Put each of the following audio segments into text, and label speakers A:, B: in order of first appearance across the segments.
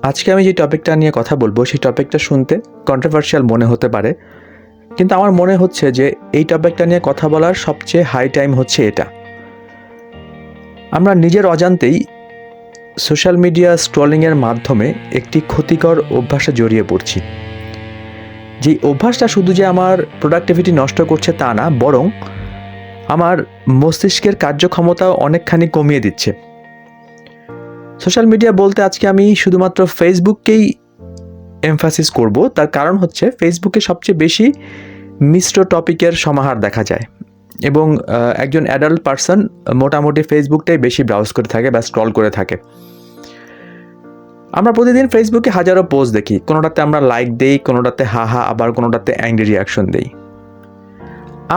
A: আজকে আমি যে টপিকটা নিয়ে কথা বলবো সেই টপিকটা শুনতে কন্ট্রোভার্সিয়াল মনে হতে পারে, কিন্তু আমার মনে হচ্ছে যে এই টপিকটা নিয়ে কথা বলার সবচেয়ে হাই টাইম হচ্ছে এটা। আমরা নিজের অজান্তেই সোশ্যাল মিডিয়া স্ক্রলিংয়ের মাধ্যমে একটি ক্ষতিকর অভ্যাসে জড়িয়ে পড়ছি। যেই অভ্যাসটা শুধু যে আমার প্রোডাক্টিভিটি নষ্ট করছে তা না, বরং আমার মস্তিষ্কের কার্যক্ষমতাও অনেকখানি কমিয়ে দিচ্ছে। সোশ্যাল মিডিয়া বলতে আজকে আমি শুধুমাত্র ফেসবুককেই এমফাসিস করব। তার কারণ হচ্ছে ফেসবুকে সবচেয়ে বেশি মিশ্র টপিকের সমাহার দেখা যায় এবং একজন অ্যাডাল্ট পারসন মোটামুটি ফেসবুকটাই বেশি ব্রাউজ করে থাকে বা স্ক্রল করে থাকে। আমরা প্রতিদিন ফেসবুকে হাজারো পোস্ট দেখি, কোনোটাতে আমরা লাইক দেই, কোনোটাতে হাহা, আবার কোনোটাতে অ্যাংরি রিয়াকশন দেই।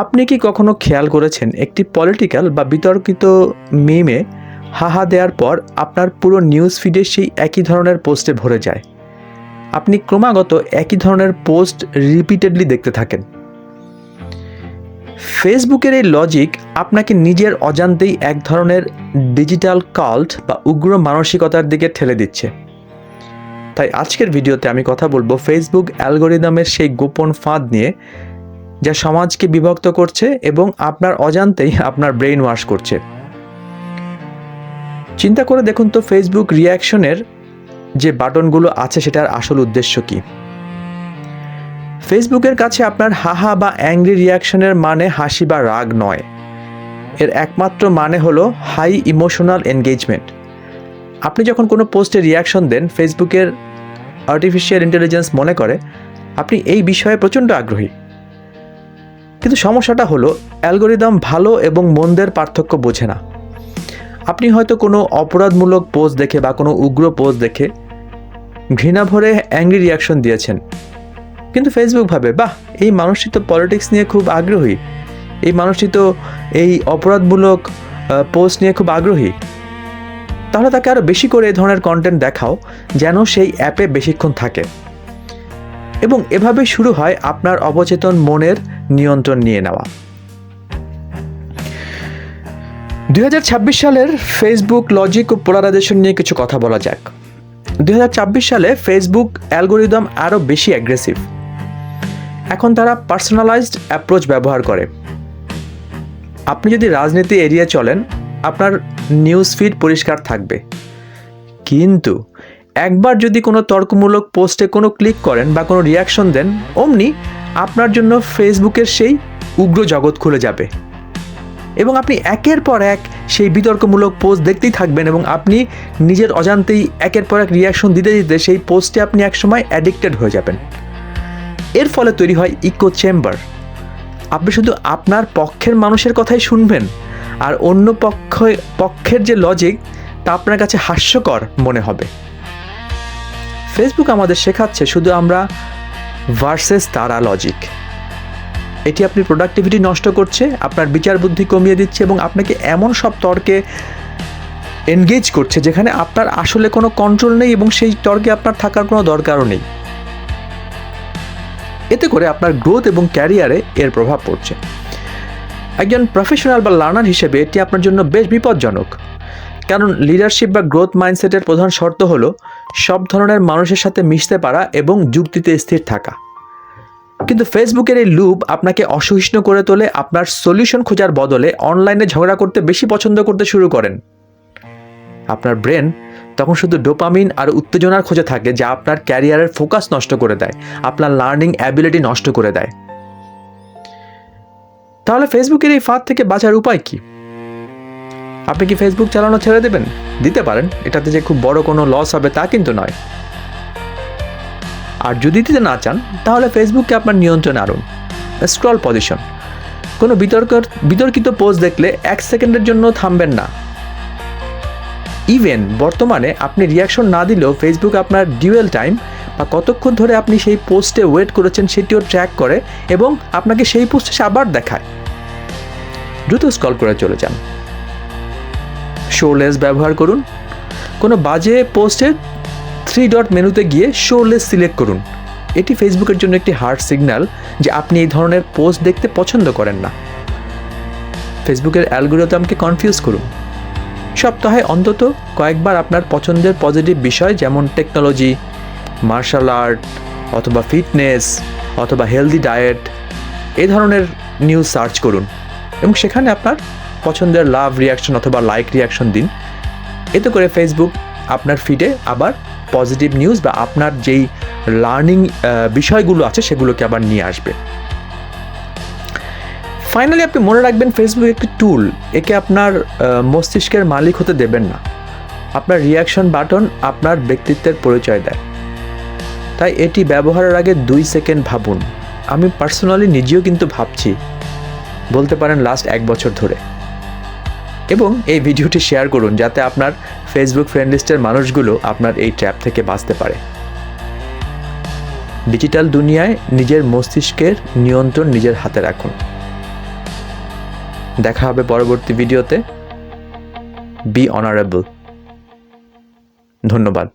A: আপনি কি কখনো খেয়াল করেছেন একটি পলিটিক্যাল বা বিতর্কিত মিমে হাহা দেওয়ার পর আপনার পুরো নিউজ ফিডে সেই একই ধরনের পোস্টে ভরে যায়? আপনি ক্রমাগত একই ধরনের পোস্ট রিপিটেডলি দেখতে থাকেন। ফেসবুকের এই লজিক আপনাকে নিজের অজান্তেই এক ধরনের ডিজিটাল কাল্ট বা উগ্র মানসিকতার দিকে ঠেলে দিচ্ছে। তাই আজকের ভিডিওতে আমি কথা বলবো ফেসবুক অ্যালগোরিদমের সেই গোপন ফাঁদ নিয়ে, যা সমাজকে বিভক্ত করছে এবং আপনার অজান্তেই আপনার ব্রেইন ওয়াশ করছে। চিন্তা করে দেখুন তো, ফেসবুক রিয়াকশনের যে বাটনগুলো আছে সেটার আসল উদ্দেশ্য কি? ফেসবুকের কাছে আপনার হাহা বা অ্যাংরি রিয়াকশনের মানে হাসি বা রাগ নয়, এর একমাত্র মানে হলো হাই ইমোশনাল এনগেজমেন্ট। আপনি যখন কোনো পোস্টে রিয়াকশন দেন, ফেসবুকের আর্টিফিশিয়াল ইন্টেলিজেন্স মনে করে আপনি এই বিষয়ে প্রচণ্ড আগ্রহী। কিন্তু সমস্যাটা হলো অ্যালগোরিদম ভালো এবং মন্দের পার্থক্য বোঝে না। আপনি হয়তো কোনো অপরাধমূলক পোস্ট দেখে বা কোনো উগ্র পোস্ট দেখে ঘৃণা ভরে অ্যাংরি রিয়াকশন দিয়েছেন, কিন্তু ফেসবুক ভাবে বাহ, এই মানুষটি তো পলিটিক্স নিয়ে খুব আগ্রহী, এই মানুষটি তো এই অপরাধমূলক পোস্ট নিয়ে খুব আগ্রহী, তাহলে তাকে আরও বেশি করে এই ধরনের কন্টেন্ট দেখাও যেন সেই অ্যাপে বেশিক্ষণ থাকে। এবং এভাবে শুরু হয় আপনার অবচেতন মনের নিয়ন্ত্রণ নিয়ে নেওয়া। 2026 সালের ফেসবুক লজিক ও পোলারাইজেশন নিয়ে কিছু কথা বলা যাক। 2026 সালে ফেসবুক অ্যালগোরিদম আরও বেশি অ্যাগ্রেসিভ। এখন তারা পার্সোনালাইজড অ্যাপ্রোচ ব্যবহার করে। আপনি যদি রাজনীতি এড়িয়ে চলেন, আপনার নিউজ ফিড পরিষ্কার থাকবে, কিন্তু একবার যদি কোনো তর্কমূলক পোস্টে কোনো ক্লিক করেন বা কোনো রিয়াকশন দেন, অমনি আপনার জন্য ফেসবুকের সেই উগ্র জগৎ খুলে যাবে এবং আপনি একের পর এক সেই বিতর্কমূলক পোস্ট দেখতেই থাকবেন এবং আপনি নিজের অজান্তেই একের পর এক রিয়াকশন দিতে দিতে সেই পোস্টে আপনি একসময় অ্যাডিক্টেড হয়ে যাবেন। এর ফলে তৈরি হয় ইকো চেম্বার। আপনি শুধু আপনার পক্ষের মানুষের কথাই শুনবেন, আর অন্য পক্ষের যে লজিক তা আপনার কাছে হাস্যকর মনে হবে। ফেসবুক আমাদের শেখাচ্ছে শুধু আমরা ভার্সেস তারা লজিক। এটি আপনার প্রোডাক্টিভিটি নষ্ট করছে, আপনার বিচার বুদ্ধি কমিয়ে দিচ্ছে এবং আপনাকে এমন সব তর্কে এনগেজ করছে যেখানে আপনার আসলে কোনো কন্ট্রোল নেই এবং সেই তর্কে আপনার থাকার কোনো দরকারও নেই। এতে করে আপনার গ্রোথ এবং ক্যারিয়ারে এর প্রভাব পড়ছে। একজন প্রফেশনাল বা লার্নার হিসেবে এটি আপনার জন্য বেশ বিপজ্জনক, কারণ লিডারশিপ বা গ্রোথ মাইন্ডসেটের প্রধান শর্ত হলো সব ধরনের মানুষের সাথে মিশতে পারা এবং যুক্তিতে স্থির থাকা। কিন্তু ফেসবুকের এই লুপ আপনাকে অসহিষ্ণু করে তোলে। আপনার সলিউশন খোঁজার বদলে অনলাইনে ঝগড়া করতে বেশি পছন্দ করতে শুরু করেন। আপনার ব্রেন তখন শুধু ডোপামিন আর উত্তেজনার খোঁজে থাকে, যা আপনার ক্যারিয়ারের ফোকাস নষ্ট করে দেয়, আপনার লার্নিং অ্যাবিলিটি নষ্ট করে দেয়। তাহলে ফেসবুকের এই ফাঁদ থেকে বাঁচার উপায় কি? আপনি কি ফেসবুক চালানো ছেড়ে দেবেন? দিতে পারেন, এটাতে যে খুব বড় কোনো লস হবে তা কিন্তু নয়। আর যদি দিতে না চান, তাহলে ফেসবুককে আপনার নিয়ন্ত্রণে আনুন। Scroll position. কোনো বিতর্কিত পোস্ট দেখলে 1 সেকেন্ডের জন্য থামবেন না। ইভেন বর্তমানে আপনি রিয়াকশন না দিলেও ফেসবুক আপনার ডিউয়েল টাইম বা কতক্ষণ ধরে আপনি সেই পোস্টে ওয়েট করেছেন সেটিও ট্র্যাক করে এবং আপনাকে সেই পোস্টে আবার দেখায়। দ্রুত স্ক্রল করে চলে যান। শো লেস ব্যবহার করুন। কোনো বাজে পোস্টে 3 ডট মেনুতে গিয়ে শো লেস সিলেক্ট করুন। এটি ফেসবুকের জন্য একটি হার্ড সিগন্যাল যে আপনি এই ধরনের পোস্ট দেখতে পছন্দ করেন না। ফেসবুকের অ্যালগোরিদমকে কনফিউজ করুন। সপ্তাহে অন্তত কয়েকবার আপনার পছন্দের পজিটিভ বিষয় যেমন টেকনোলজি, মার্শাল আর্ট অথবা ফিটনেস অথবা হেলদি ডায়েট এই ধরনের নিউজ সার্চ করুন এবং সেখানে আপনার পছন্দের লাভ রিয়াকশন অথবা লাইক রিয়াকশন দিন। এতে করে ফেসবুক আপনার ফিডে আবার পজিটিভ নিউজ বা আপনার যেই লার্নিং বিষয়গুলো আছে সেগুলোকে আবার নিয়ে আসবে। ফাইনালি আপনি মনে রাখবেন, ফেসবুক একটি টুল, একে আপনার মস্তিষ্কের মালিক হতে দেবেন না। আপনার রিয়াকশন বাটন আপনার ব্যক্তিত্বের পরিচয় দেয়, তাই এটি ব্যবহারের আগে 2 সেকেন্ড ভাবুন। আমি পার্সোনালি নিজেও কিন্তু ভাবছি, বলতে পারেন লাস্ট 1 বছর ধরে। এবং এই ভিডিওটি শেয়ার করুন যাতে আপনার ফেসবুক ফ্রেন্ড লিস্টের মানুষগুলো আপনার এই ট্র্যাপ থেকে বাঁচতে পারে। ডিজিটাল দুনিয়ায় নিজের মস্তিষ্কের নিয়ন্ত্রণ নিজের হাতে রাখুন। দেখা হবে পরবর্তী ভিডিওতে। Be honourable. ধন্যবাদ।